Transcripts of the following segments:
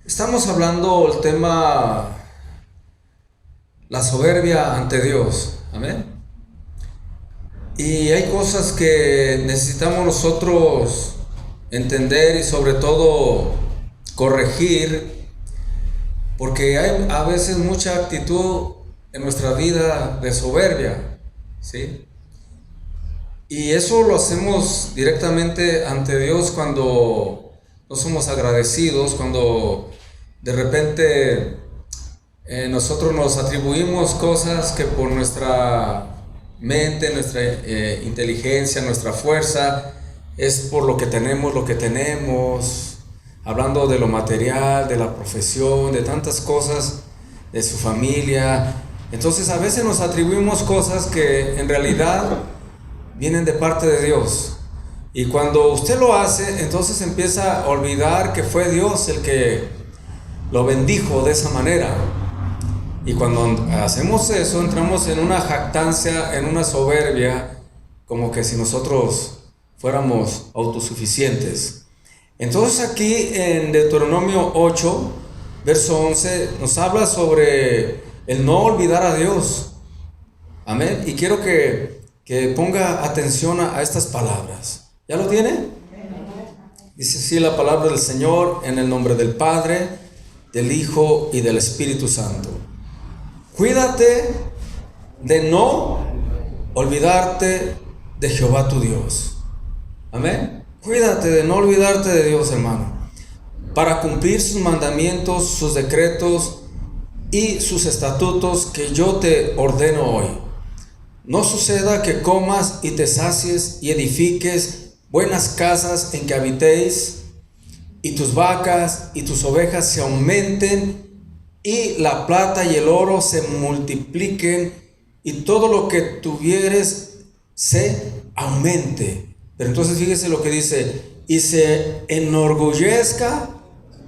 Estamos hablando el tema la soberbia ante Dios. Amén. Y hay cosas que necesitamos nosotros entender y sobre todo corregir, porque hay a veces mucha actitud en nuestra vida de soberbia, ¿sí? Y eso lo hacemos directamente ante Dios cuando no somos agradecidos, cuando de repente nosotros nos atribuimos cosas que por nuestra mente, nuestra inteligencia, nuestra fuerza, es por lo que tenemos, hablando de lo material, de la profesión, de tantas cosas, de su familia. Entonces a veces nos atribuimos cosas que en realidad vienen de parte de Dios. Y cuando usted lo hace, entonces empieza a olvidar que fue Dios el que lo bendijo de esa manera. Y cuando hacemos eso, entramos en una jactancia, en una soberbia, como que si nosotros fuéramos autosuficientes. Entonces aquí en Deuteronomio 8, verso 11, nos habla sobre el no olvidar a Dios. Amén. Y quiero que ponga atención a estas palabras. ¿Ya lo tiene? Dice así la palabra del Señor, en el nombre del Padre, del Hijo y del Espíritu Santo. Cuídate de no olvidarte de Jehová tu Dios. Amén. Cuídate de no olvidarte de Dios, hermano, para cumplir sus mandamientos, sus decretos y sus estatutos que yo te ordeno hoy. No suceda que comas y te sacies y edifiques buenas casas en que habitéis, y tus vacas y tus ovejas se aumenten, y la plata y el oro se multipliquen, y todo lo que tuvieres se aumente. Pero entonces fíjese lo que dice: y se enorgullezca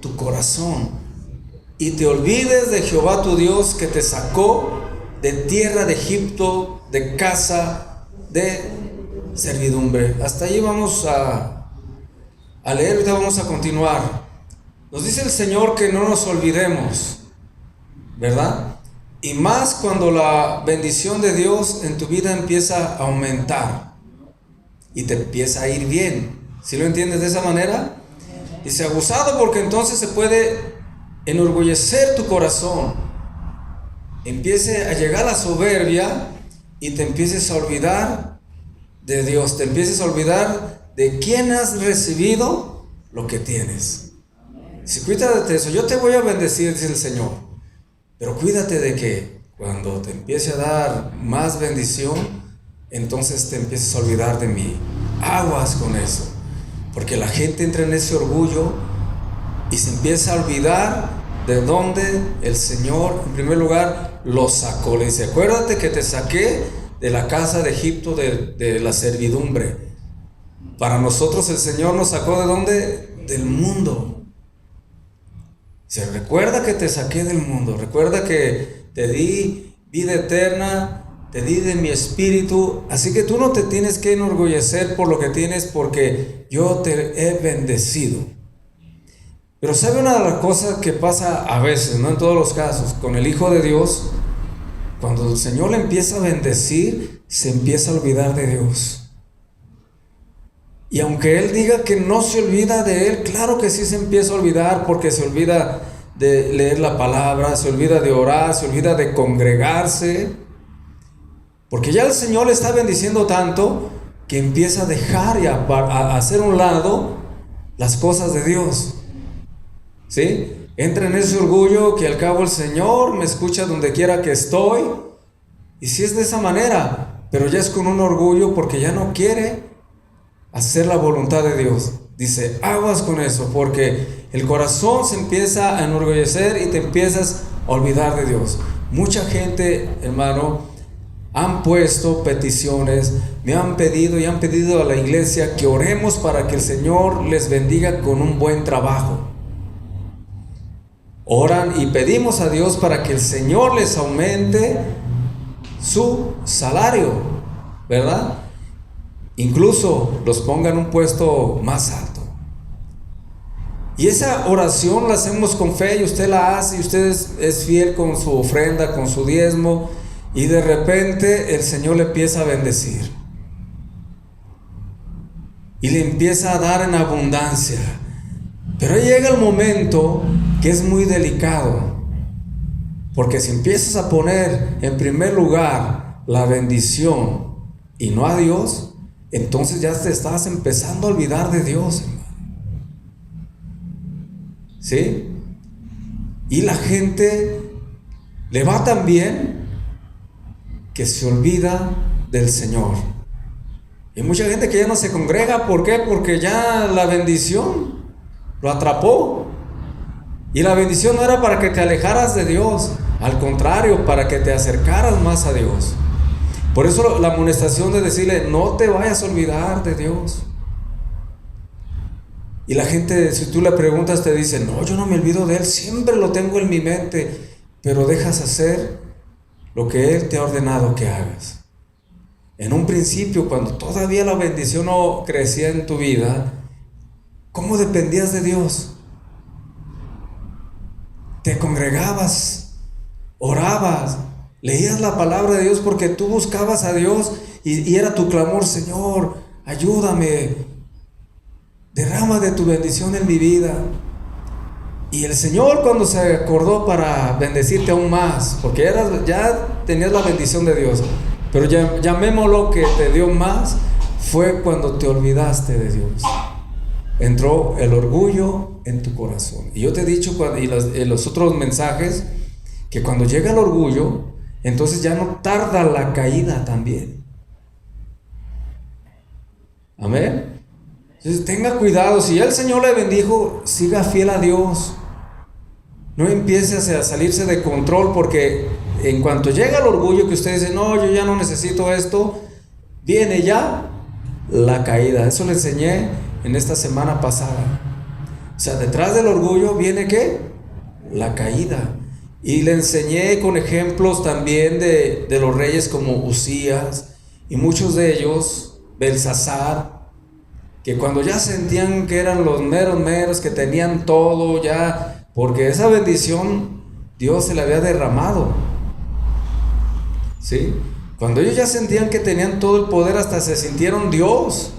tu corazón, y te olvides de Jehová tu Dios, que te sacó de tierra de Egipto, de casa de servidumbre. Hasta allí vamos a leer, ahorita vamos a continuar. Nos dice el Señor que no nos olvidemos, ¿verdad? Y más cuando la bendición de Dios en tu vida empieza a aumentar y te empieza a ir bien. ¿Sí lo entiendes de esa manera? Dice abusado, porque entonces se puede enorgullecer tu corazón, empiece a llegar la soberbia y te empieces a olvidar de Dios, te empieces a olvidar de quién has recibido lo que tienes. Si cuídate de eso, yo te voy a bendecir, dice el Señor, pero cuídate de que cuando te empiece a dar más bendición, entonces te empieces a olvidar de mí. Aguas con eso, porque la gente entra en ese orgullo y se empieza a olvidar de dónde el Señor, en primer lugar, los sacó. Le dice: acuérdate que te saqué de la casa de Egipto, de la servidumbre. Para nosotros el Señor nos sacó ¿de dónde? Del mundo. Se recuerda que te saqué del mundo, recuerda que te di vida eterna, te di de mi espíritu, así que tú no te tienes que enorgullecer por lo que tienes, porque yo te he bendecido. Pero ¿sabe una de las cosas que pasa a veces, no en todos los casos, con el Hijo de Dios? Cuando el Señor le empieza a bendecir, se empieza a olvidar de Dios. Y aunque Él diga que no se olvida de Él, claro que sí se empieza a olvidar, porque se olvida de leer la palabra, se olvida de orar, se olvida de congregarse, porque ya el Señor le está bendiciendo tanto que empieza a dejar y a hacer a un lado las cosas de Dios. ¿Sí? Entra en ese orgullo que al cabo el Señor me escucha donde quiera que estoy. Y si es de esa manera, pero ya es con un orgullo porque ya no quiere hacer la voluntad de Dios. Dice, aguas con eso, porque el corazón se empieza a enorgullecer y te empiezas a olvidar de Dios. Mucha gente, hermano, han puesto peticiones, me han pedido y han pedido a la iglesia que oremos para que el Señor les bendiga con un buen trabajo. Oran y pedimos a Dios para que el Señor les aumente su salario, ¿verdad? Incluso los ponga en un puesto más alto. Y esa oración la hacemos con fe y usted la hace y usted es fiel con su ofrenda, con su diezmo, y de repente el Señor le empieza a bendecir. Y le empieza a dar en abundancia. Pero ahí llega el momento que es muy delicado. Porque si empiezas a poner en primer lugar la bendición y no a Dios, entonces ya te estás empezando a olvidar de Dios, hermano. ¿Sí? Y la gente le va tan bien que se olvida del Señor. Y mucha gente que ya no se congrega, ¿por qué? Porque ya la bendición lo atrapó. Y la bendición no era para que te alejaras de Dios, al contrario, para que te acercaras más a Dios. Por eso la amonestación de decirle, no te vayas a olvidar de Dios. Y la gente, si tú le preguntas, te dice, no, yo no me olvido de Él, siempre lo tengo en mi mente, pero dejas hacer lo que Él te ha ordenado que hagas. En un principio, cuando todavía la bendición no crecía en tu vida, ¿cómo dependías de Dios? Te congregabas, orabas, leías la palabra de Dios porque tú buscabas a Dios y era tu clamor, Señor, ayúdame, derrama de tu bendición en mi vida. Y el Señor, cuando se acordó para bendecirte aún más, porque ya tenías la bendición de Dios, pero llamémoslo que te dio más, fue cuando te olvidaste de Dios. Entró el orgullo en tu corazón. Y yo te he dicho en los otros mensajes que cuando llega el orgullo, entonces ya no tarda la caída también. Amén. Entonces tenga cuidado. Si ya el Señor le bendijo, siga fiel a Dios. No empiece a salirse de control, porque en cuanto llega el orgullo que usted dice, no, yo ya no necesito esto, viene ya la caída. Eso le enseñé en esta semana pasada. O sea, detrás del orgullo viene ¿qué? La caída. Y le enseñé con ejemplos también de los reyes como Usías y muchos de ellos, Belsasar, que cuando ya sentían que eran los meros, que tenían todo ya, porque esa bendición Dios se le había derramado, ¿sí? Cuando ellos ya sentían que tenían todo el poder, hasta se sintieron Dios.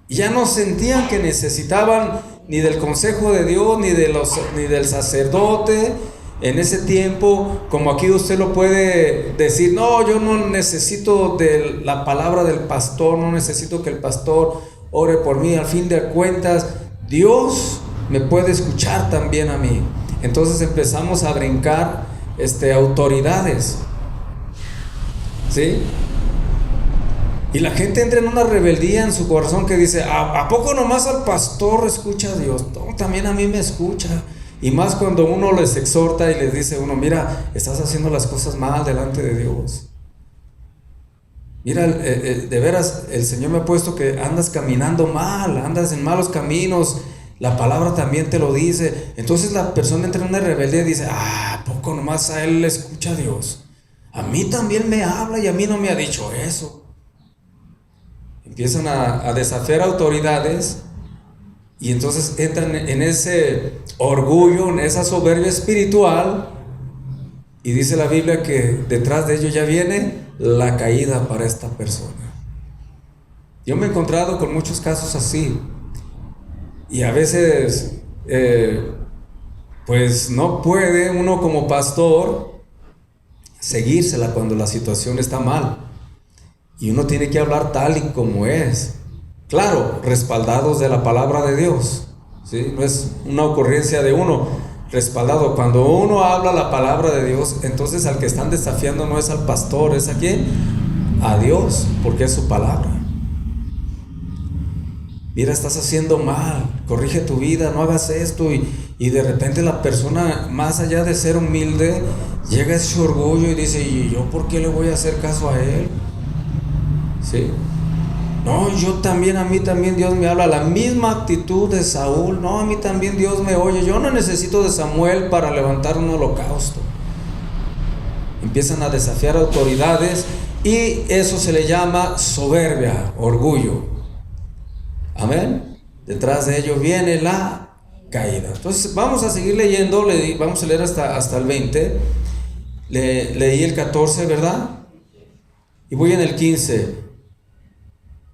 Ya no sentían que necesitaban ni del consejo de Dios, ni del sacerdote. En ese tiempo, como aquí usted lo puede decir, no, yo no necesito de la palabra del pastor, no necesito que el pastor ore por mí. Al fin de cuentas, Dios me puede escuchar también a mí. Entonces empezamos a brincar autoridades, ¿sí? Y la gente entra en una rebeldía en su corazón que dice, ¿a poco nomás al pastor escucha a Dios? No, también a mí me escucha. Y más cuando uno les exhorta y les dice uno, mira, estás haciendo las cosas mal delante de Dios. Mira, de veras, el Señor me ha puesto que andas caminando mal, andas en malos caminos. La palabra también te lo dice. Entonces la persona entra en una rebeldía y dice, ¿a poco nomás a él le escucha a Dios? A mí también me habla y a mí no me ha dicho eso. Empiezan a desafiar autoridades y entonces entran en ese orgullo, en esa soberbia espiritual, y dice la Biblia que detrás de ello ya viene la caída para esta persona. Yo me he encontrado con muchos casos así, y a veces pues no puede uno como pastor seguírsela cuando la situación está mal. Y uno tiene que hablar tal y como es. Claro, respaldados de la palabra de Dios, ¿sí? No es una ocurrencia de uno, respaldado. Cuando uno habla la palabra de Dios, entonces al que están desafiando no es al pastor, ¿es a quién? A Dios, porque es su palabra. Mira, estás haciendo mal, corrige tu vida, no hagas esto. Y de repente la persona, más allá de ser humilde, llega ese orgullo y dice, ¿y yo por qué le voy a hacer caso a él? ¿Sí? No, a mí también Dios me habla. La misma actitud de Saúl. No, a mí también Dios me oye. Yo no necesito de Samuel para levantar un holocausto. Empiezan a desafiar autoridades y eso se le llama soberbia, orgullo. Amén. Detrás de ello viene la caída. Entonces vamos a seguir leyendo, vamos a leer hasta el 20. Leí el 14, ¿verdad? Y voy en el 15.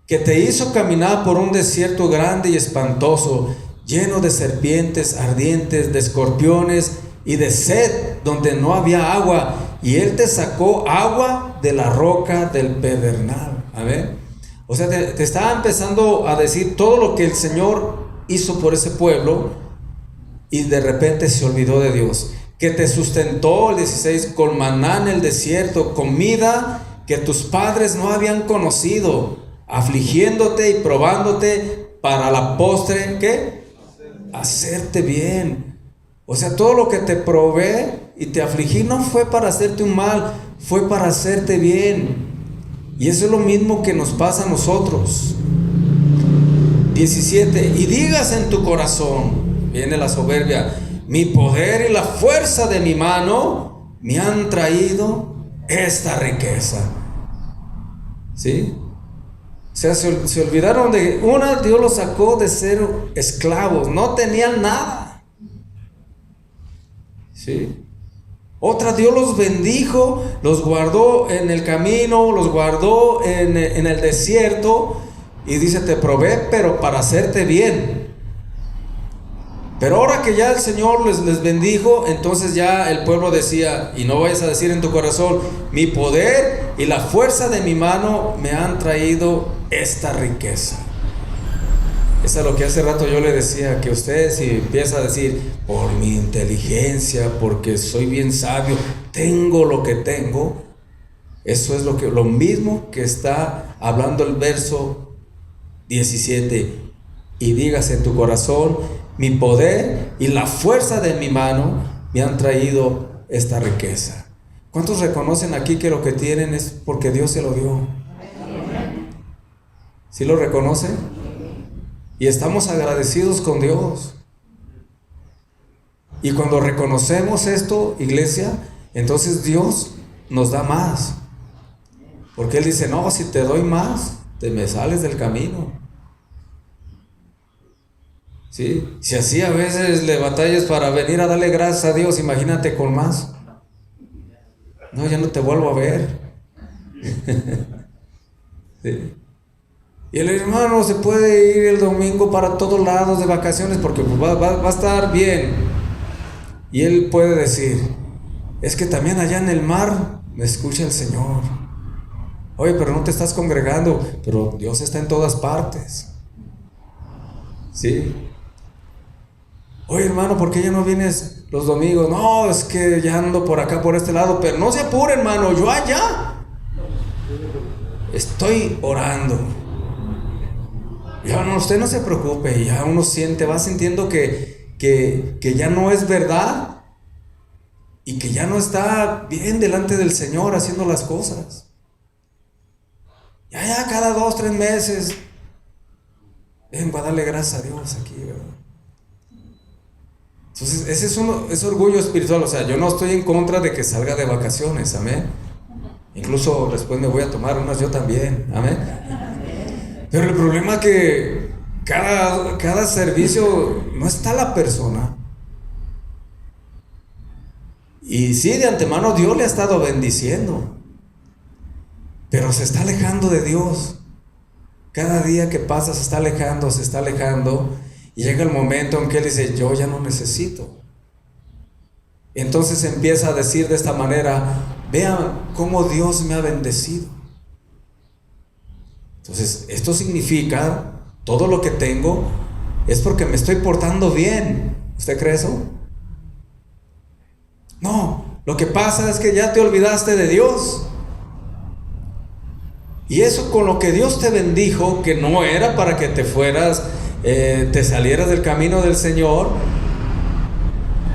Que te hizo caminar por un desierto grande y espantoso, lleno de serpientes ardientes, de escorpiones y de sed, donde no había agua, y Él te sacó agua de la roca del pedernal. Amén. O sea, te estaba empezando a decir todo lo que el Señor hizo por ese pueblo, y de repente se olvidó de Dios. Que te sustentó, el 16, con maná en el desierto, comida que tus padres no habían conocido, afligiéndote y probándote para la postre, ¿qué? Hacerte bien. O sea, todo lo que te probé y te afligí no fue para hacerte un mal, fue para hacerte bien. Y eso es lo mismo que nos pasa a nosotros. 17. Y digas en tu corazón, viene la soberbia, mi poder y la fuerza de mi mano me han traído esta riqueza. ¿Sí? O sea, se olvidaron de una. Dios los sacó de ser esclavos, no tenían nada. ¿Sí? Otra, Dios los bendijo, los guardó en el camino, los guardó en el desierto, y dice, te probé, pero para hacerte bien. Pero ahora que ya el Señor les bendijo, entonces ya el pueblo decía, y no vayas a decir en tu corazón, mi poder y la fuerza de mi mano me han traído esta riqueza. Eso es lo que hace rato yo le decía, que usted si empieza a decir, por mi inteligencia, porque soy bien sabio, tengo lo que tengo, eso es lo mismo que está hablando el verso 17. Y digas en tu corazón, mi poder y la fuerza de mi mano me han traído esta riqueza. ¿Cuántos reconocen aquí que lo que tienen es porque Dios se lo dio? ¿Sí lo reconocen? Y estamos agradecidos con Dios. Y cuando reconocemos esto, iglesia, entonces Dios nos da más. Porque Él dice, no, si te doy más, te me sales del camino. ¿Sí? Si así a veces le batallas para venir a darle gracias a Dios, imagínate con más. No, ya no te vuelvo a ver. ¿Sí? Y el hermano se puede ir el domingo para todos lados de vacaciones porque pues va a estar bien. Y él puede decir, es que también allá en el mar me escucha el Señor. Oye, pero no te estás congregando, pero Dios está en todas partes. ¿Sí? Oye, hermano, ¿por qué ya no vienes los domingos? No, es que ya ando por acá, por este lado. Pero no se apure, hermano, yo allá estoy orando. Ya no, usted no se preocupe, ya uno va sintiendo que ya no es verdad y que ya no está bien delante del Señor haciendo las cosas. Ya cada 2, 3 meses vengo a darle gracias a Dios aquí, ¿verdad? Entonces ese es orgullo espiritual. O sea, yo no estoy en contra de que salga de vacaciones, amén. Incluso después me voy a tomar unas yo también, amén. Pero el problema es que cada servicio no está la persona. Y sí, de antemano Dios le ha estado bendiciendo, pero se está alejando de Dios. Cada día que pasa se está alejando, y llega el momento en que Él dice, yo ya no necesito. Entonces empieza a decir de esta manera, vean cómo Dios me ha bendecido. Entonces, esto significa, todo lo que tengo es porque me estoy portando bien. ¿Usted cree eso? No, lo que pasa es que ya te olvidaste de Dios. Y eso con lo que Dios te bendijo, que no era para que te fueras, te salieras del camino del Señor,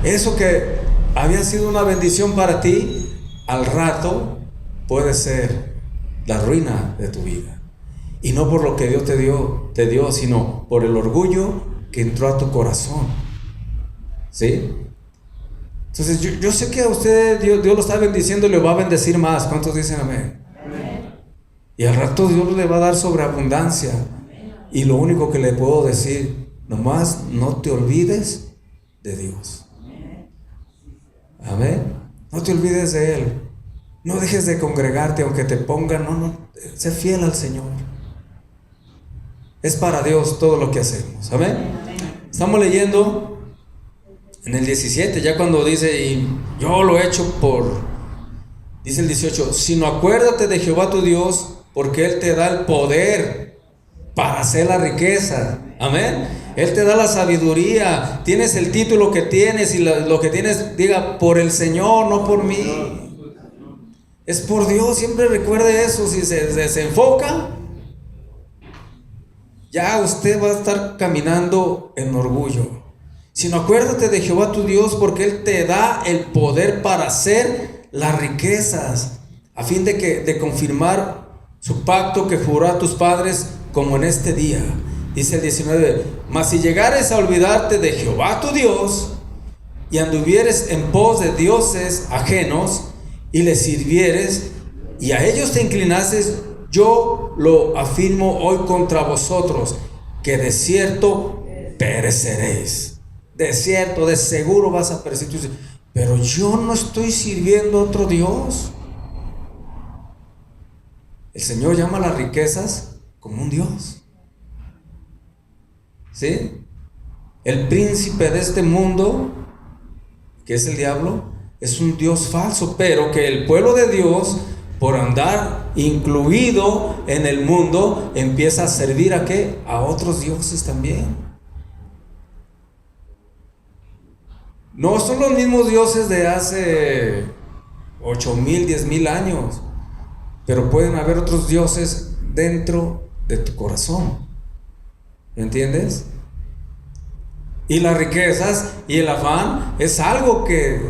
eso que había sido una bendición para ti, al rato puede ser la ruina de tu vida. Y no por lo que Dios te dio, sino por el orgullo que entró a tu corazón. ¿Sí? Entonces yo sé que a usted Dios lo está bendiciendo y le va a bendecir más. ¿Cuántos dicen amén? Amén. Y al rato Dios le va a dar sobreabundancia. Y lo único que le puedo decir, nomás no te olvides de Dios. Amén. No te olvides de Él. No dejes de congregarte aunque te pongan. No, sé fiel al Señor. Es para Dios todo lo que hacemos. Amén. Estamos leyendo en el 17, ya cuando dice, y yo lo he hecho dice el 18, sino acuérdate de Jehová tu Dios, porque Él te da el poder para hacer la riqueza. Amén. Él te da la sabiduría. Tienes el título que tienes, y lo que tienes, diga, por el Señor, no por mí. Es por Dios. Siempre recuerde eso. Si se desenfoca, ya usted va a estar caminando en orgullo. Sino acuérdate de Jehová tu Dios, porque Él te da el poder para hacer las riquezas, a fin de confirmar su pacto que juró a tus padres, como en este día. Dice el 19, mas si llegares a olvidarte de Jehová tu Dios, y anduvieres en pos de dioses ajenos, y les sirvieres, y a ellos te inclinases, yo lo afirmo hoy contra vosotros, que de cierto pereceréis. De cierto, de seguro vas a perecer. Pero yo no estoy sirviendo a otro Dios. El Señor llama a las riquezas como un Dios. ¿Sí? El príncipe de este mundo, que es el diablo, es un Dios falso, pero que el pueblo de Dios, por andar incluido en el mundo, empieza a servir ¿a qué? A otros dioses también. No son los mismos dioses de hace 8,000, 10,000 años, pero pueden haber otros dioses dentro de tu corazón. ¿Me entiendes? Y las riquezas y el afán es algo que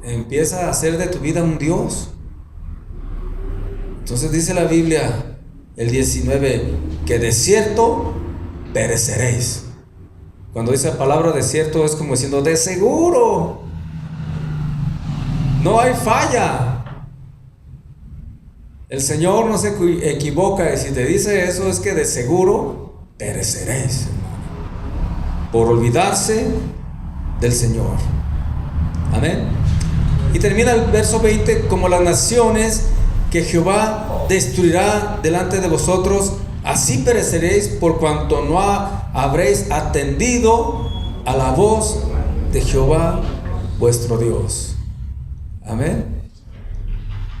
empieza a hacer de tu vida un Dios. Entonces dice la Biblia, el 19, que de cierto pereceréis. Cuando dice la palabra de cierto, es como diciendo de seguro. No hay falla. El Señor no se equivoca, y si te dice eso es que de seguro pereceréis, por olvidarse del Señor. Amén. Y termina el verso 20, como las naciones que Jehová destruirá delante de vosotros, así pereceréis, por cuanto no habréis atendido a la voz de Jehová vuestro Dios. Amén.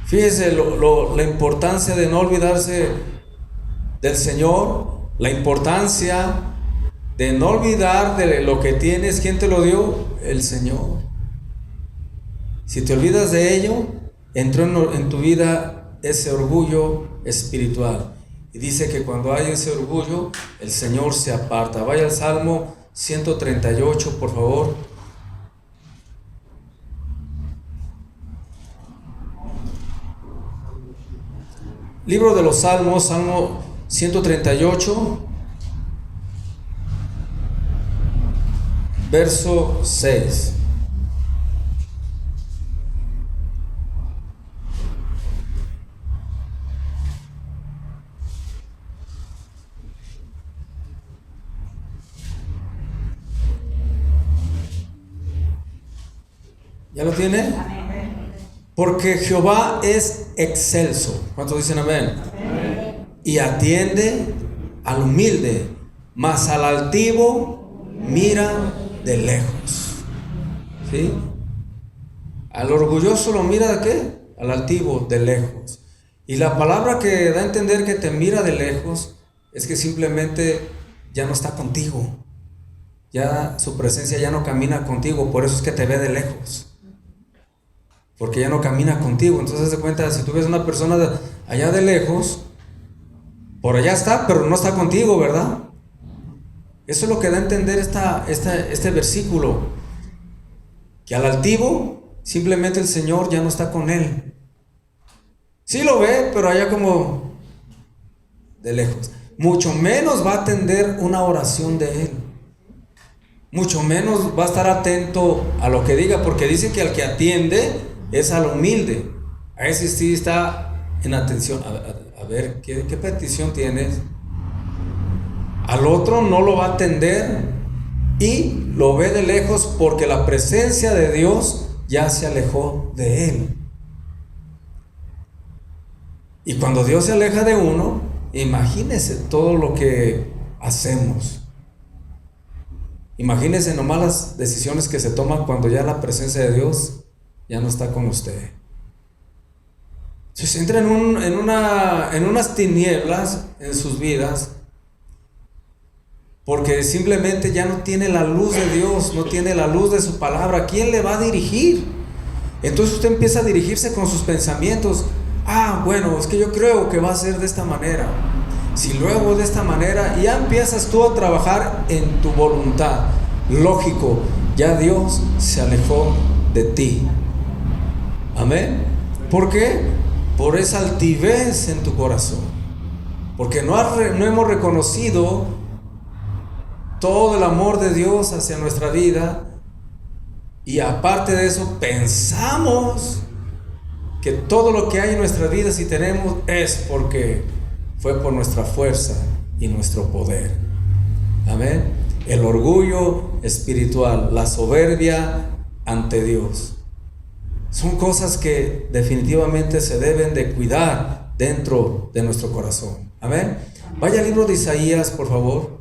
Fíjese la importancia de no olvidarse del Señor, la importancia de no olvidar de lo que tienes. ¿Quién te lo dio? El Señor. Si te olvidas de ello, entró en tu vida ese orgullo espiritual. Y dice que cuando hay ese orgullo, el Señor se aparta. Vaya al Salmo 138, por favor. Libro de los Salmos, Salmo 138, verso 6. ¿Ya lo tiene? Porque Jehová es excelso. ¿Cuántos dicen amén? Y atiende al humilde, mas al altivo mira de lejos. ¿Sí? Al orgulloso lo mira ¿de qué? Al altivo de lejos. Y la palabra que da a entender que te mira de lejos es que simplemente ya no está contigo. Ya su presencia ya no camina contigo, por eso es que te ve de lejos. Porque ya no camina contigo. Entonces se cuenta, si tú ves una persona allá de lejos, por allá está, pero no está contigo, ¿verdad? Eso es lo que da a entender este versículo. Que al altivo, simplemente el Señor ya no está con él. Sí lo ve, pero allá como de lejos. Mucho menos va a atender una oración de él. Mucho menos va a estar atento a lo que diga, porque dice que al que atiende es al humilde. A ese sí está en atención. A ver, ¿qué petición tienes? Al otro no lo va a atender. y lo ve de lejos porque la presencia de Dios ya se alejó de él. Y cuando Dios se aleja de uno, imagínese todo lo que hacemos. Imagínese nomás las decisiones que se toman cuando ya la presencia de Dios ya no está con usted. Se entra en unas tinieblas en sus vidas, porque simplemente ya no tiene la luz de Dios, no tiene la luz de su palabra. ¿Quién le va a dirigir? Entonces usted empieza a dirigirse con sus pensamientos. Bueno, es que yo creo que va a ser de esta manera. Si luego de esta manera, ya empiezas tú a trabajar en tu voluntad. Lógico, ya Dios se alejó de ti. Amén. ¿Por qué? Por esa altivez en tu corazón. Porque no hemos reconocido todo el amor de Dios hacia nuestra vida. Y aparte de eso, pensamos que todo lo que hay en nuestra vida, si tenemos, es porque fue por nuestra fuerza y nuestro poder. Amén. El orgullo espiritual, la soberbia ante Dios, son cosas que definitivamente se deben de cuidar dentro de nuestro corazón. Amén. Vaya al libro de Isaías, por favor.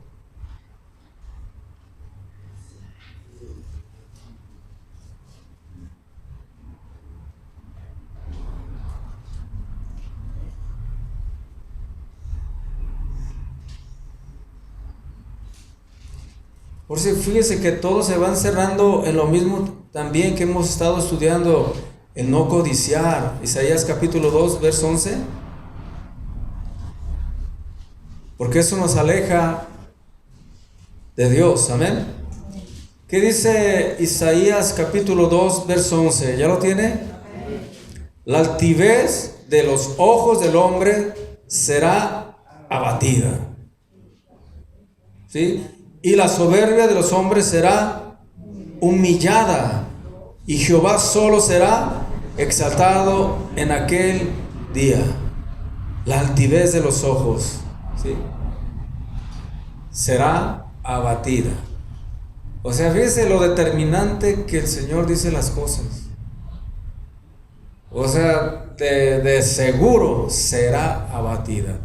Por si fíjese que todos se van cerrando en lo mismo también que hemos estado estudiando, el no codiciar. Isaías capítulo 2, verso 11. Porque eso nos aleja de Dios. Amén. ¿Qué dice Isaías capítulo 2, verso 11? ¿Ya lo tiene? La altivez de los ojos del hombre será abatida. ¿Sí? Y la soberbia de los hombres será humillada, y Jehová solo será exaltado en aquel día. La altivez de los ojos, ¿sí?, será abatida. O sea, fíjese lo determinante que el Señor dice las cosas. O sea, de seguro será abatida.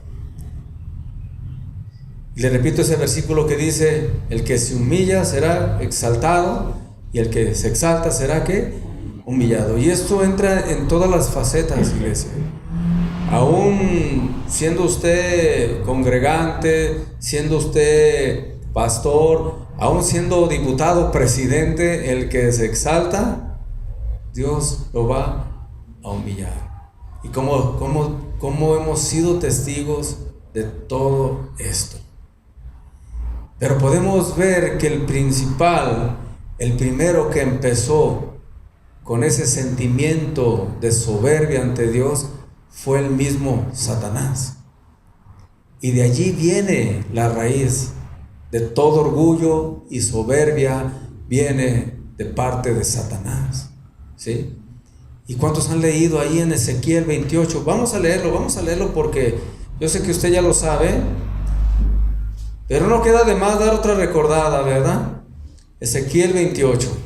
Le repito ese versículo que dice: el que se humilla será exaltado, y el que se exalta será ¿qué? Humillado. Y esto entra en todas las facetas, iglesia. Aún siendo usted congregante, siendo usted pastor, aún siendo diputado, presidente, el que se exalta, Dios lo va a humillar. Y cómo hemos sido testigos de todo esto. Pero podemos ver que el primero que empezó con ese sentimiento de soberbia ante Dios fue el mismo Satanás. Y de allí viene la raíz de todo orgullo y soberbia, viene de parte de Satanás. ¿Sí? ¿Y cuántos han leído ahí en Ezequiel 28? Vamos a leerlo porque yo sé que usted ya lo sabe. Pero no queda de más dar otra recordada, ¿verdad? Ezequiel 28.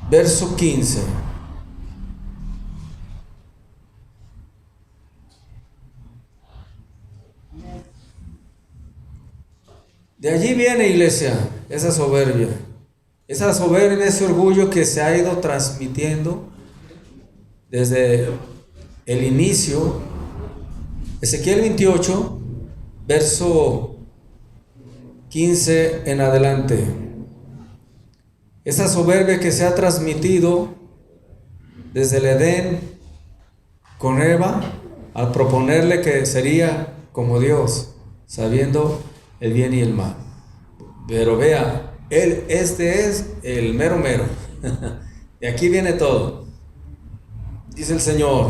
Verso 15. De allí viene, iglesia, esa soberbia. Esa soberbia, ese orgullo que se ha ido transmitiendo desde el inicio. Ezequiel 28, verso 15 en adelante. Esa soberbia que se ha transmitido desde el Edén con Eva, al proponerle que sería como Dios, sabiendo el bien y el mal. Pero vea, este es el mero mero. Y aquí viene todo. Dice el Señor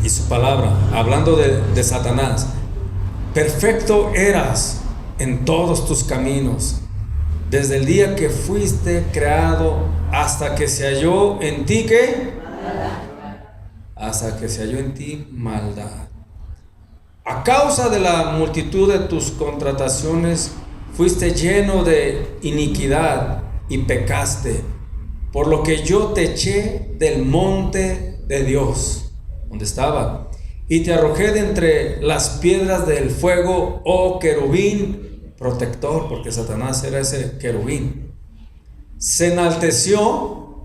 y su palabra, hablando de Satanás: perfecto eras en todos tus caminos, desde el día que fuiste creado hasta que se halló en ti ¿qué? Hasta que se halló en ti maldad. A causa de la multitud de tus contrataciones, fuiste lleno de iniquidad y pecaste, por lo que yo te eché del monte de Dios, donde estaba, y te arrojé de entre las piedras del fuego, oh querubín protector, porque Satanás era ese querubín. Se enalteció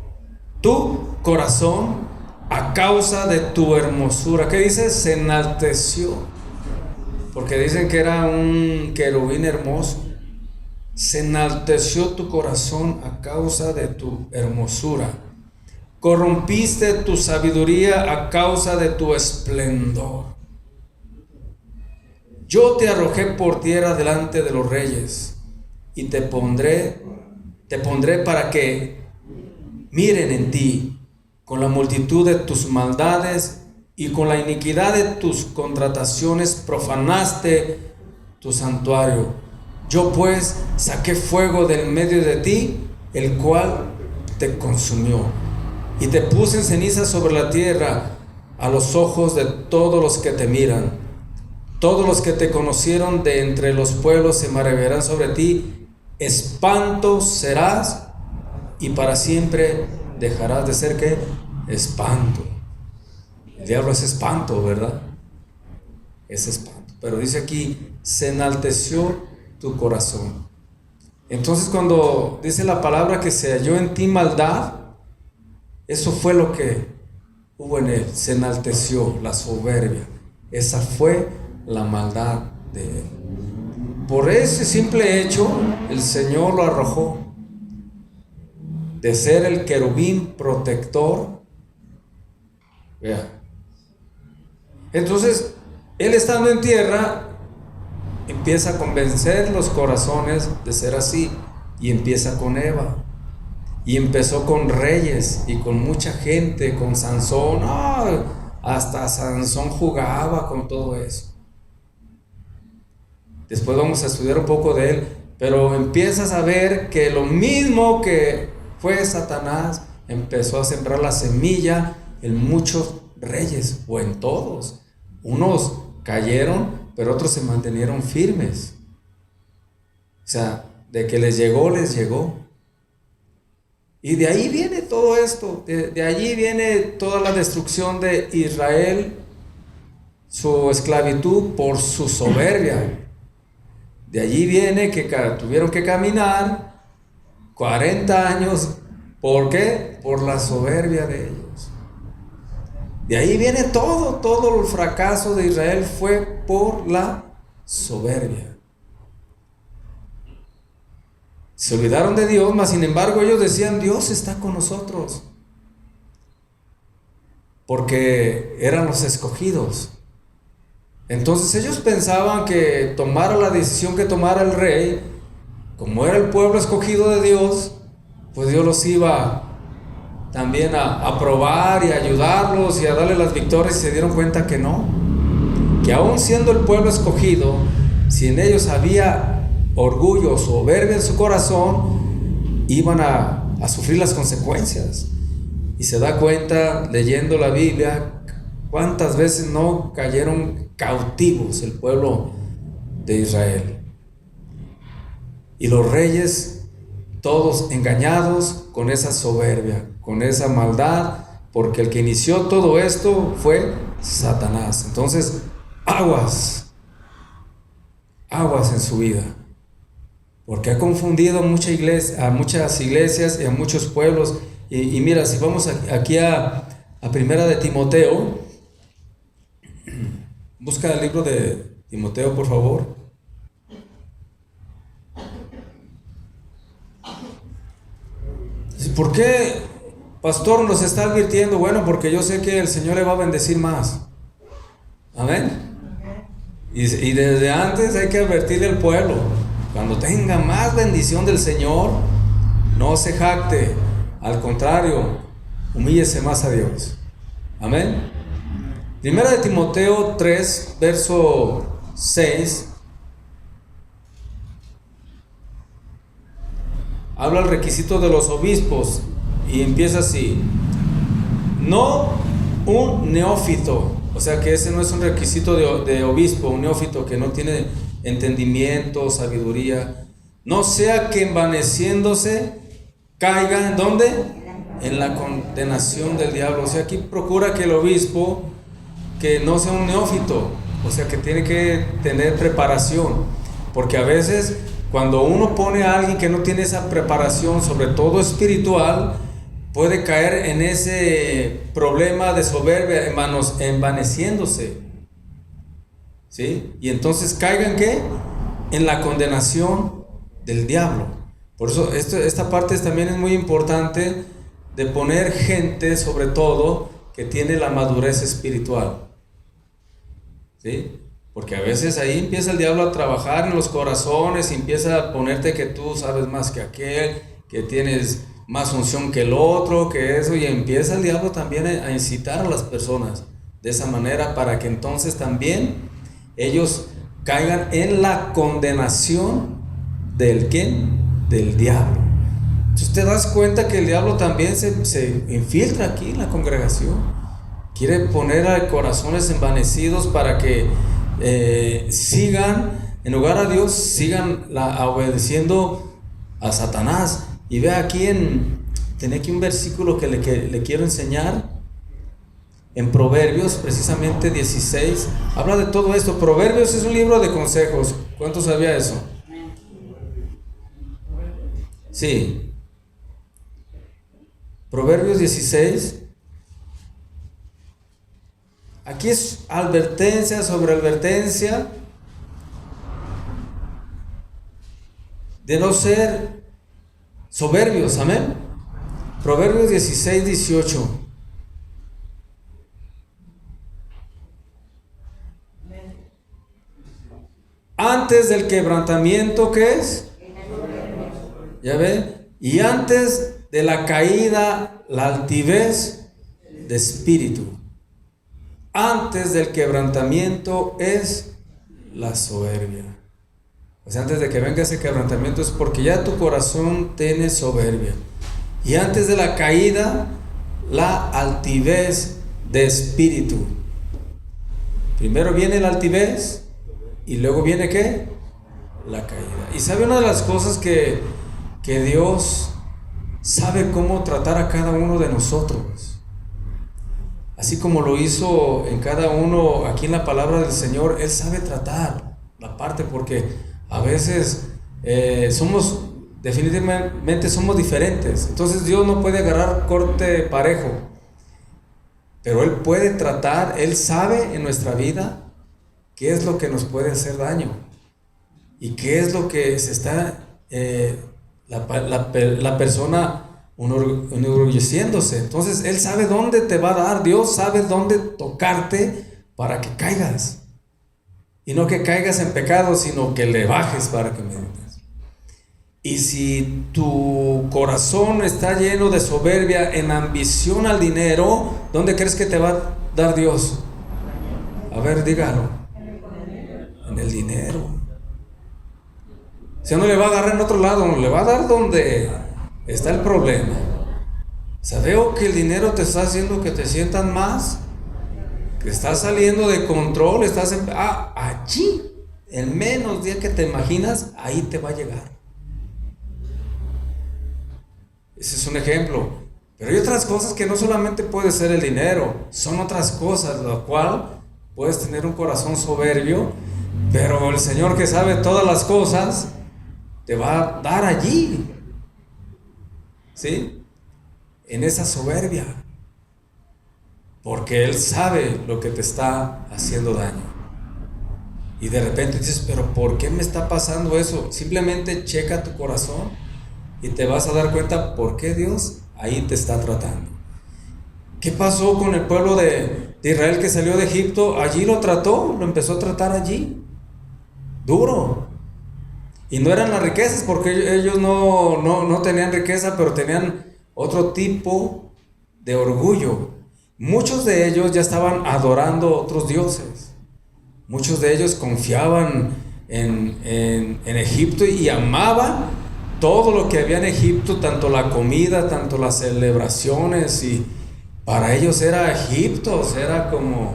tu corazón a causa de tu hermosura. ¿Qué dice? Se enalteció, porque dicen que era un querubín hermoso. Se enalteció tu corazón a causa de tu hermosura. Corrompiste tu sabiduría a causa de tu esplendor. Yo te arrojé por tierra delante de los reyes y te pondré para que miren en ti. Con la multitud de tus maldades y con la iniquidad de tus contrataciones profanaste tu santuario. Yo pues saqué fuego del medio de ti, el cual te consumió, y te puse en ceniza sobre la tierra a los ojos de todos los que te miran. Todos los que te conocieron de entre los pueblos se maravillarán sobre ti. Espanto serás y para siempre dejarás de ser ¿qué? Espanto. El diablo es espanto, ¿verdad? Es espanto. Pero dice aquí, se enalteció tu corazón. Entonces cuando dice la palabra que se halló en ti maldad, eso fue lo que hubo en él. Se enalteció, la soberbia. Esa fue la maldad de él. Por ese simple hecho, el Señor lo arrojó de ser el querubín protector. Vea. Entonces, él estando en tierra, empieza a convencer los corazones de ser así, y empieza con Eva, y empezó con reyes y con mucha gente, con Sansón. Hasta Sansón jugaba con todo eso. Después vamos a estudiar un poco de él, pero empiezas a ver que lo mismo que fue Satanás, empezó a sembrar la semilla en muchos reyes, o en todos. Unos cayeron, pero otros se mantenieron firmes. O sea, de que les llegó, les llegó. Y de ahí viene todo esto, de allí viene toda la destrucción de Israel, su esclavitud por su soberbia. De allí viene que tuvieron que caminar 40 años. ¿Por qué? Por la soberbia de ellos. De ahí viene todo el fracaso de Israel fue por la soberbia. Se olvidaron de Dios, mas sin embargo ellos decían, Dios está con nosotros, porque eran los escogidos. Entonces ellos pensaban que tomara la decisión que tomara el rey, como era el pueblo escogido de Dios, pues Dios los iba también a aprobar y a ayudarlos y a darle las victorias, y se dieron cuenta que no, que aún siendo el pueblo escogido, si en ellos había orgullo, soberbia en su corazón, iban a sufrir las consecuencias. Y se da cuenta leyendo la Biblia cuántas veces no cayeron cautivos el pueblo de Israel, y los reyes todos engañados con esa soberbia, con esa maldad, porque el que inició todo esto fue Satanás. Entonces, aguas en su vida, porque ha confundido a muchas iglesias y a muchos pueblos. Y mira, si vamos aquí a Primera de Timoteo, busca el libro de Timoteo, por favor. ¿Por qué, pastor, nos está advirtiendo? Bueno, porque yo sé que el Señor le va a bendecir más. Amén. Y desde antes hay que advertirle al pueblo, cuando tenga más bendición del Señor, no se jacte, al contrario, humíllese más a Dios. Amén. Primera de Timoteo 3, verso 6, habla el requisito de los obispos y empieza así: no un neófito O sea que ese no es un requisito de obispo, un neófito que no tiene entendimiento, sabiduría. No sea que envaneciéndose caiga, ¿en dónde? En la condenación del diablo. O sea, aquí procura que el obispo, que no sea un neófito, o sea, que tiene que tener preparación. Porque a veces cuando uno pone a alguien que no tiene esa preparación, sobre todo espiritual, puede caer en ese problema de soberbia, envaneciéndose, ¿sí? Y entonces caigan, ¿qué? En la condenación del diablo. Por eso esta parte también es muy importante, de poner gente, sobre todo, que tiene la madurez espiritual, ¿sí? Porque a veces ahí empieza el diablo a trabajar en los corazones y empieza a ponerte que tú sabes más que aquel, que tienes más unción que el otro, que eso, y empieza el diablo también a incitar a las personas de esa manera, para que entonces también ellos caigan en la condenación del ¿quién? Del diablo. Entonces te das cuenta que el diablo también se infiltra aquí en la congregación, quiere poner a corazones envanecidos para que sigan, en lugar a Dios, sigan obedeciendo a Satanás. Y vea aquí tiene aquí un versículo que le quiero enseñar, en Proverbios, precisamente 16, habla de todo esto. Proverbios es un libro de consejos. ¿Cuánto sabía eso? Sí. Proverbios 16. Aquí es advertencia sobre advertencia de no ser soberbios, amén. Proverbios 16, 18. Antes del quebrantamiento, ¿qué es? ¿Ya ve? Y antes de la caída, la altivez de espíritu. Antes del quebrantamiento es la soberbia. O sea, antes de que venga ese quebrantamiento es porque ya tu corazón tiene soberbia. Y antes de la caída, la altivez de espíritu. Primero viene la altivez y luego viene ¿qué? La caída. Y sabe, una de las cosas que Dios sabe cómo tratar a cada uno de nosotros. Así como lo hizo en cada uno aquí en la palabra del Señor, Él sabe tratar la parte, porque a veces definitivamente somos diferentes. Entonces Dios no puede agarrar corte parejo, pero Él puede tratar. Él sabe en nuestra vida qué es lo que nos puede hacer daño y qué es lo que se está la persona enorgulleciéndose. Entonces Él sabe dónde te va a dar. Dios sabe dónde tocarte para que caigas, y no que caigas en pecado, sino que le bajes para que medites. Y si tu corazón está lleno de soberbia, en ambición al dinero, ¿dónde crees que te va a dar Dios? A ver, dígalo. En el dinero. Si no le va a agarrar en otro lado, le va a dar donde está el problema. O sea, veo que el dinero te está haciendo que te sientas más, que estás saliendo de control, allí, el menos día que te imaginas, ahí te va a llegar. Ese es un ejemplo. Pero hay otras cosas que no solamente puede ser el dinero, son otras cosas, lo cual puedes tener un corazón soberbio, pero el Señor, que sabe todas las cosas, te va a dar allí, ¿sí? En esa soberbia, porque Él sabe lo que te está haciendo daño. Y de repente dices, pero ¿por qué me está pasando eso? Simplemente checa tu corazón y te vas a dar cuenta por qué Dios ahí te está tratando. ¿Qué pasó con el pueblo de Israel que salió de Egipto? Allí lo empezó a tratar allí, duro. Y no eran las riquezas, porque ellos no tenían riqueza, pero tenían otro tipo de orgullo. Muchos de ellos ya estaban adorando otros dioses. Muchos de ellos confiaban en Egipto y amaban todo lo que había en Egipto, tanto la comida, tanto las celebraciones, y para ellos era Egipto, era como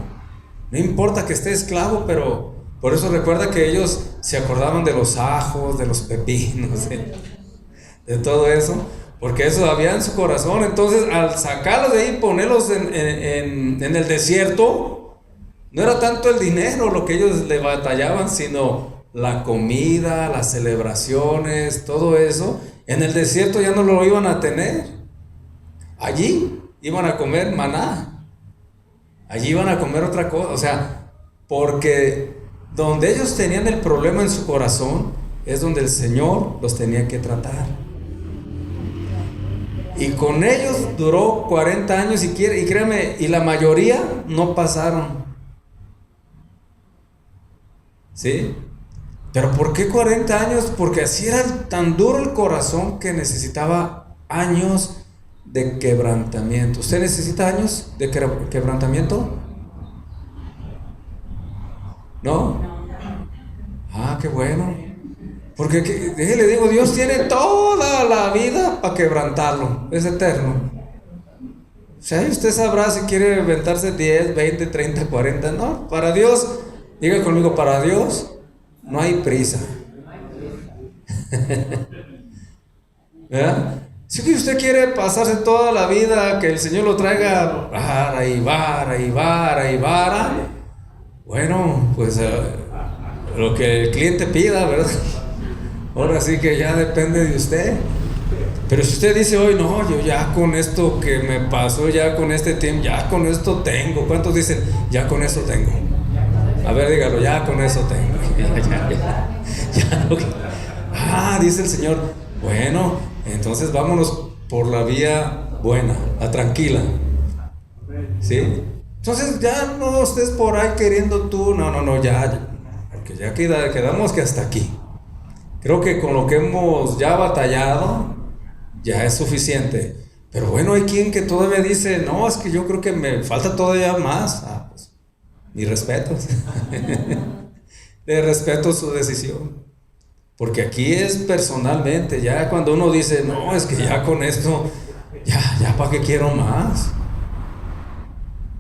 No importa que esté esclavo, pero por eso recuerda que ellos se acordaban de los ajos, de los pepinos, de todo eso, porque eso había en su corazón. Entonces, al sacarlos de ahí y ponerlos en el desierto, no era tanto el dinero lo que ellos le batallaban, sino la comida, las celebraciones, todo eso. En el desierto ya no lo iban a tener. Allí iban a comer maná. Allí iban a comer otra cosa. O sea, porque donde ellos tenían el problema en su corazón es donde el Señor los tenía que tratar. Y con ellos duró 40 años y créeme, y la mayoría no pasaron. ¿Sí? ¿Pero por qué 40 años? Porque así era tan duro el corazón que necesitaba años de quebrantamiento. ¿Usted necesita años de quebrantamiento? ¿No? Ah, qué bueno. Porque le digo, Dios tiene toda la vida para quebrantarlo. Es eterno. O sea, usted sabrá si quiere inventarse 10, 20, 30, 40. No, para Dios, diga conmigo, para Dios no hay prisa. ¿Verdad? Si usted quiere pasarse toda la vida, que el Señor lo traiga vara y vara y vara y vara, bueno, pues lo que el cliente pida, ¿verdad? Ahora sí que ya depende de usted. Pero si usted dice hoy, no, yo ya con esto que me pasó, ya con este tiempo, ya con esto tengo. ¿Cuántos dicen, ya con eso tengo? A ver, dígalo, ya con eso tengo. Dice el Señor, bueno, entonces vámonos por la vía buena, la tranquila. ¿Sí? Entonces ya no estés por ahí queriendo tú, no, ya, porque ya quedamos que hasta aquí. Creo que con lo que hemos ya batallado, ya es suficiente. Pero bueno, hay quien que todavía dice, no, es que yo creo que me falta todavía más. Pues, mis respetos. Le respeto su decisión. Porque aquí es personalmente, ya cuando uno dice, no, es que ya con esto, ya para qué quiero más.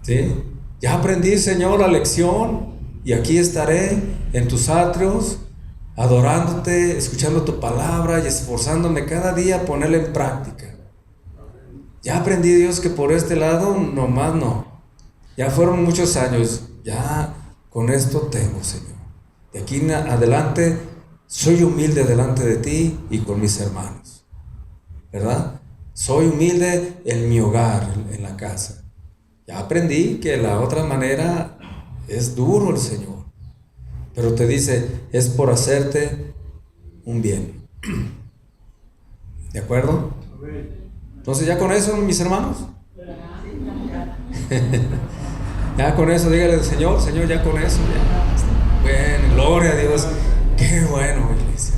¿Sí? Ya aprendí, Señor, la lección, y aquí estaré en tus atrios, adorándote, escuchando tu palabra y esforzándome cada día a ponerla en práctica. Ya aprendí, Dios, que por este lado nomás no. Ya fueron muchos años, ya con esto tengo, Señor. De aquí en adelante soy humilde delante de ti y con mis hermanos, ¿verdad? Soy humilde en mi hogar, en la casa. Ya aprendí que la otra manera es duro el Señor, pero te dice, es por hacerte un bien. ¿De acuerdo? Entonces ya con eso, mis hermanos. Ya con eso, dígale, Señor, ya con eso. Ya. Bueno, gloria a Dios. Qué bueno, iglesia.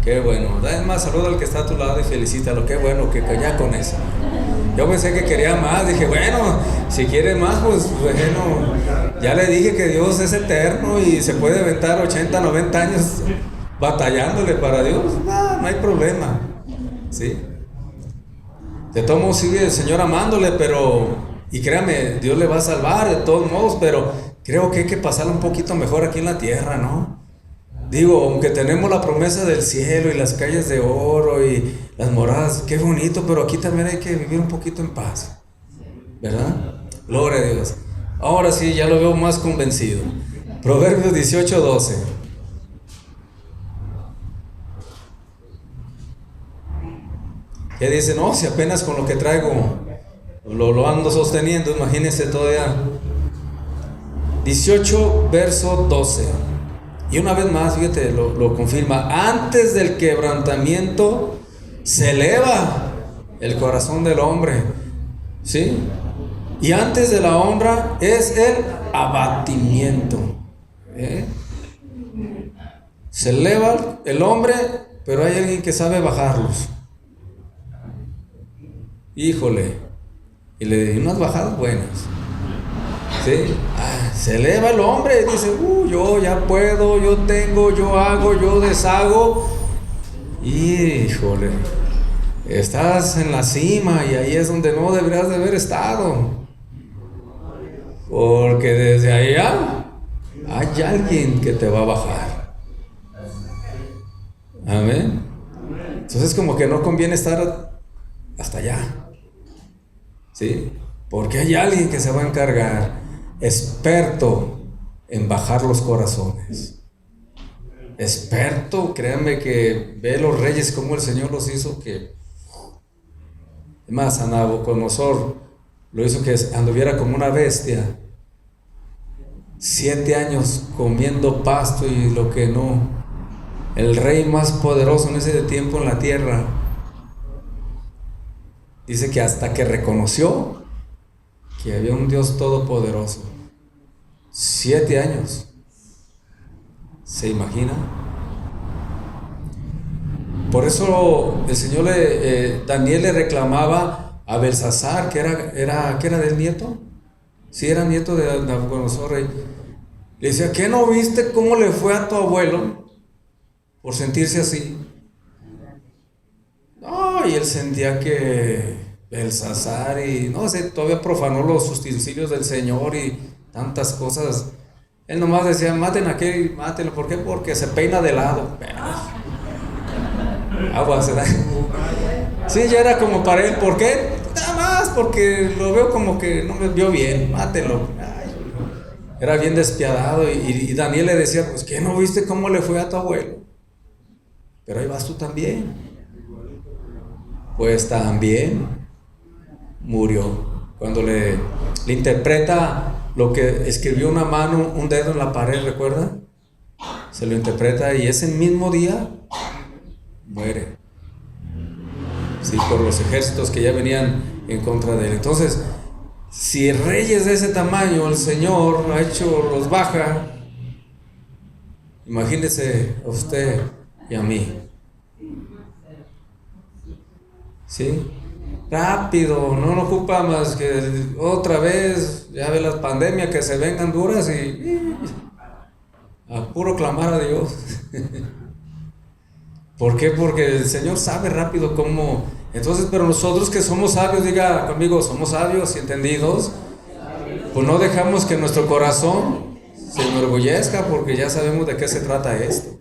Qué bueno. Dale más saludo al que está a tu lado y felicítalo. Qué bueno que ya con eso. Yo pensé que quería más. Dije, bueno, si quiere más, pues bueno. Ya le dije que Dios es eterno y se puede aventar 80, 90 años batallándole para Dios. No hay problema. ¿Sí? De todos modos sigue el Señor amándole, y créame, Dios le va a salvar de todos modos, pero creo que hay que pasarlo un poquito mejor aquí en la tierra, ¿no? Digo, aunque tenemos la promesa del cielo y las calles de oro y las moradas, qué bonito, pero aquí también hay que vivir un poquito en paz, ¿verdad? Gloria a Dios. Ahora sí, ya lo veo más convencido. Proverbios 18:12. Ya dice, no, si apenas con lo que traigo lo ando sosteniendo, imagínense todavía. 18, verso 12. Y una vez más, fíjate, lo confirma. Antes del quebrantamiento se eleva el corazón del hombre, ¿sí? Y antes de la honra es el abatimiento. Se eleva el hombre, pero hay alguien que sabe bajarlos. Híjole, y le di unas bajadas buenas. ¿Sí? Se eleva el hombre y dice, yo ya puedo, yo tengo, yo hago, yo deshago. Híjole, estás en la cima y ahí es donde no deberías de haber estado. porque desde allá hay alguien que te va a bajar. Amén. Entonces como que no conviene estar hasta allá, ¿sí? Porque hay alguien que se va a encargar, experto en bajar los corazones. Experto, créanme que ve los reyes como el Señor los hizo, que más a Nabucodonosor lo hizo que anduviera como una bestia, 7 años comiendo pasto y lo que no. El rey más poderoso en ese tiempo en la tierra, dice que hasta que reconoció que había un Dios todopoderoso, 7 años. ¿Se imagina? Por eso el Señor Daniel le reclamaba a Belsasar, que era del nieto. Sí, era nieto de Nabucodonosor, rey. Le decía, ¿qué no viste cómo le fue a tu abuelo por sentirse así? No, y él sentía que Belsasar y no sé, todavía profanó los utensilios del Señor y tantas cosas. Él nomás decía, maten a aquel, mátenlo. ¿Por qué? Porque se peina de lado. Agua, ¿será? Sí, ya era como para él. ¿Por qué? Nada más porque lo veo como que no me vio bien. Mátenlo. Ay, era bien despiadado. Y Daniel le decía, pues ¿qué no viste cómo le fue a tu abuelo? Pero ahí vas tú también. Pues también murió. Cuando le interpreta lo que escribió una mano, un dedo en la pared, ¿recuerda? Se lo interpreta y ese mismo día muere. Sí, por los ejércitos que ya venían en contra de él. Entonces, si reyes de ese tamaño el Señor ha hecho, los baja, imagínese a usted y a mí. ¿Sí? Rápido, no nos ocupa más que otra vez, ya ve las pandemias que se vengan duras y a puro clamar a Dios. ¿Por qué? Porque el Señor sabe rápido cómo. Entonces, pero nosotros que somos sabios, diga conmigo, somos sabios y entendidos, pues no dejamos que nuestro corazón se enorgullezca, porque ya sabemos de qué se trata esto,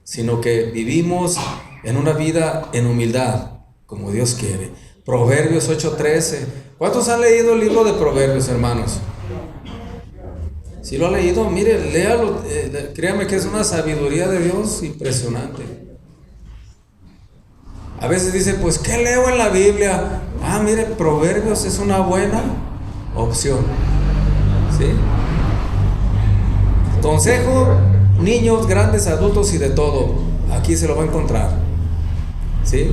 sino que vivimos en una vida en humildad, como Dios quiere. Proverbios 8:13. ¿Cuántos han leído el libro de Proverbios, hermanos? Si lo ha leído, mire, léalo, créame que es una sabiduría de Dios impresionante. A veces dice, pues, ¿qué leo en la Biblia? Ah, mire, Proverbios es una buena opción. ¿Sí? Consejo, niños, grandes, adultos y de todo. Aquí se lo va a encontrar. ¿Sí?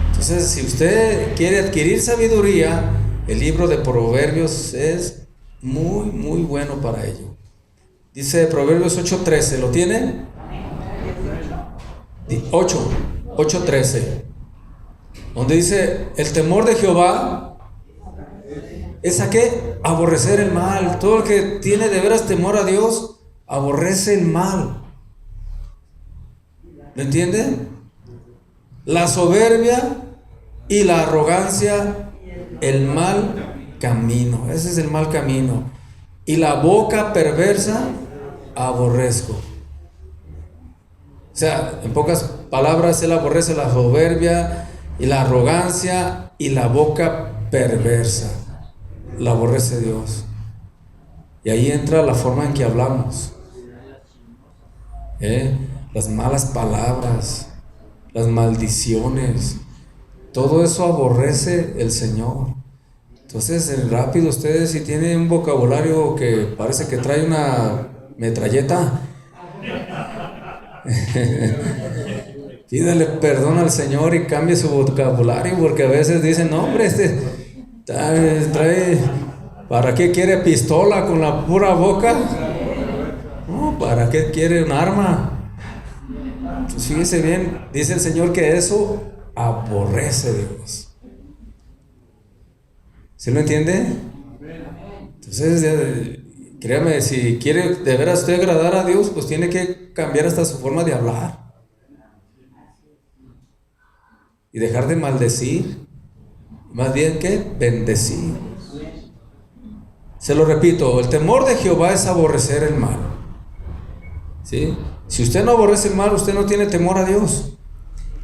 Entonces, si usted quiere adquirir sabiduría, el libro de Proverbios es muy, muy bueno para ello. Dice Proverbios 8:13, ¿lo tiene? 8:13, donde dice, el temor de Jehová es ¿a qué? Aborrecer el mal. Todo el que tiene de veras temor a Dios, aborrece el mal. ¿Me entiende? La soberbia y la arrogancia, el mal camino. Ese es el mal camino. Y la boca perversa, aborrezco. O sea, en pocas palabras, él aborrece la soberbia y la arrogancia y la boca perversa. La aborrece Dios. Y ahí entra la forma en que hablamos. Las malas palabras, las maldiciones, todo eso aborrece el Señor. Entonces, rápido, ustedes si tienen un vocabulario que parece que trae una metralleta, pídale perdón al Señor y cambie su vocabulario, porque a veces dicen, no, hombre, trae, ¿para qué quiere pistola con la pura boca? No, ¿para qué quiere un arma? Pues fíjese bien, dice el Señor que eso aborrece Dios. ¿Sí lo entiende? Entonces, créame, si quiere de veras usted agradar a Dios, pues tiene que cambiar hasta su forma de hablar. Y dejar de maldecir. Más bien que bendecir. Se lo repito, el temor de Jehová es aborrecer el mal. ¿Sí? Si usted no aborrece el mal, usted no tiene temor a Dios.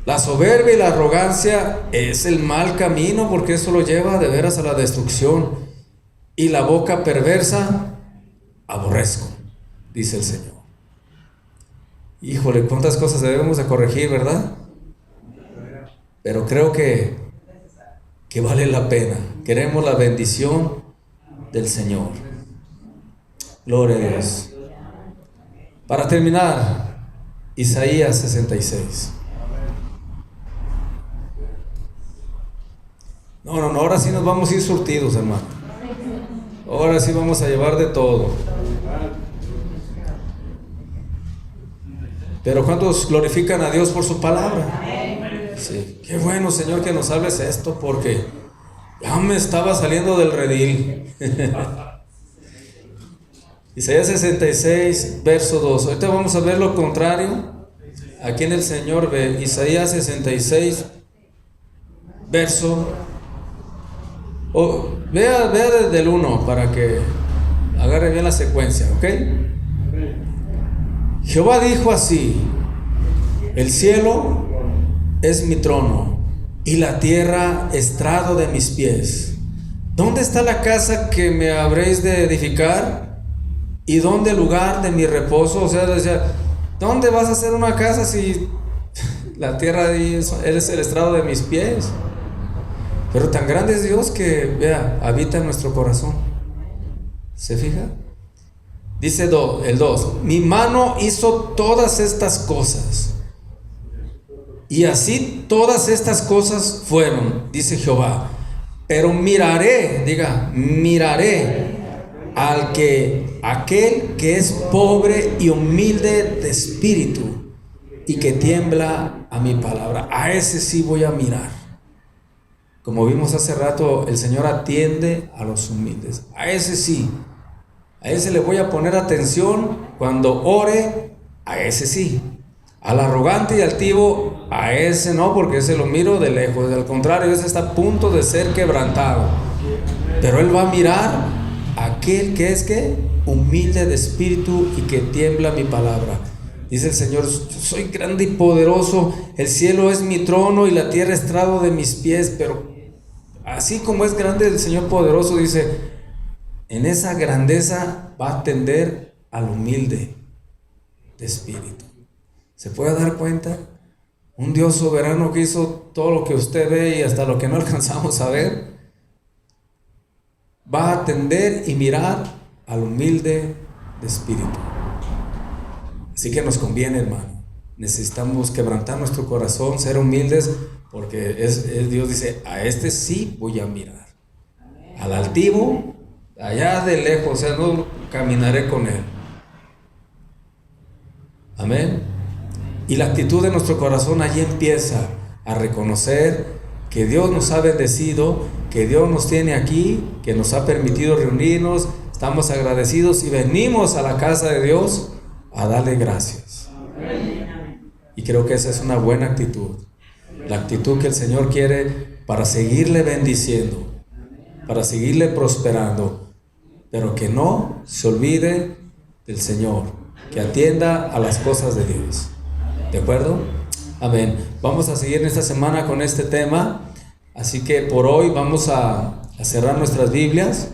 La soberbia y la arrogancia es el mal camino, porque eso lo lleva de veras a la destrucción. Y la boca perversa, aborrezco, dice el Señor. Híjole, cuántas cosas debemos de corregir, ¿verdad? Pero creo que vale la pena. Queremos la bendición del Señor. Gloria a Dios. Para terminar, Isaías 66. No, ahora sí nos vamos a ir surtidos, hermano. Ahora sí vamos a llevar de todo. Pero ¿cuántos glorifican a Dios por su palabra? Sí. Qué bueno, Señor, que nos hables esto, porque ya me estaba saliendo del redil. Isaías 66, verso 2. Ahorita vamos a ver lo contrario. Aquí en el Señor ve Isaías 66, verso. Vea desde el 1 para que agarre bien la secuencia, ¿ok? Jehová dijo así: el cielo es mi trono y la tierra estrado de mis pies. ¿Dónde está la casa que me habréis de edificar? ¿Y dónde el lugar de mi reposo? O sea, decía, ¿dónde vas a hacer una casa si la tierra es el estrado de mis pies? Pero tan grande es Dios que, vea, habita en nuestro corazón. ¿Se fija? Dice el 2: mi mano hizo todas estas cosas, y así todas estas cosas fueron, dice Jehová. Pero miraré, diga, miraré aquel que es pobre y humilde de espíritu, y que tiembla a mi palabra. A ese sí voy a mirar. Como vimos hace rato, el Señor atiende a los humildes. A ese sí. A ese le voy a poner atención cuando ore. A ese sí. Al arrogante y altivo, a ese no, porque ese lo miro de lejos. Al contrario, ese está a punto de ser quebrantado. Pero Él va a mirar a aquel que es humilde de espíritu y que tiembla mi palabra. Dice el Señor: soy grande y poderoso, el cielo es mi trono y la tierra estrado de mis pies. Pero así como es grande el Señor poderoso, dice, en esa grandeza va a atender al humilde de espíritu. ¿Se puede dar cuenta? Un Dios soberano que hizo todo lo que usted ve y hasta lo que no alcanzamos a ver, va a atender y mirar al humilde de espíritu. Así que nos conviene, hermano. Necesitamos quebrantar nuestro corazón, ser humildes, porque Dios dice, a este sí voy a mirar. Al altivo, allá de lejos, o sea, no caminaré con él. Amén. Y la actitud de nuestro corazón allí empieza a reconocer que Dios nos ha bendecido, que Dios nos tiene aquí, que nos ha permitido reunirnos, estamos agradecidos y venimos a la casa de Dios a darle gracias. Y creo que esa es una buena actitud, la actitud que el Señor quiere para seguirle bendiciendo, para seguirle prosperando, pero que no se olvide del Señor, que atienda a las cosas de Dios. ¿De acuerdo? Amén. Vamos a seguir en esta semana con este tema, así que por hoy vamos a cerrar nuestras Biblias.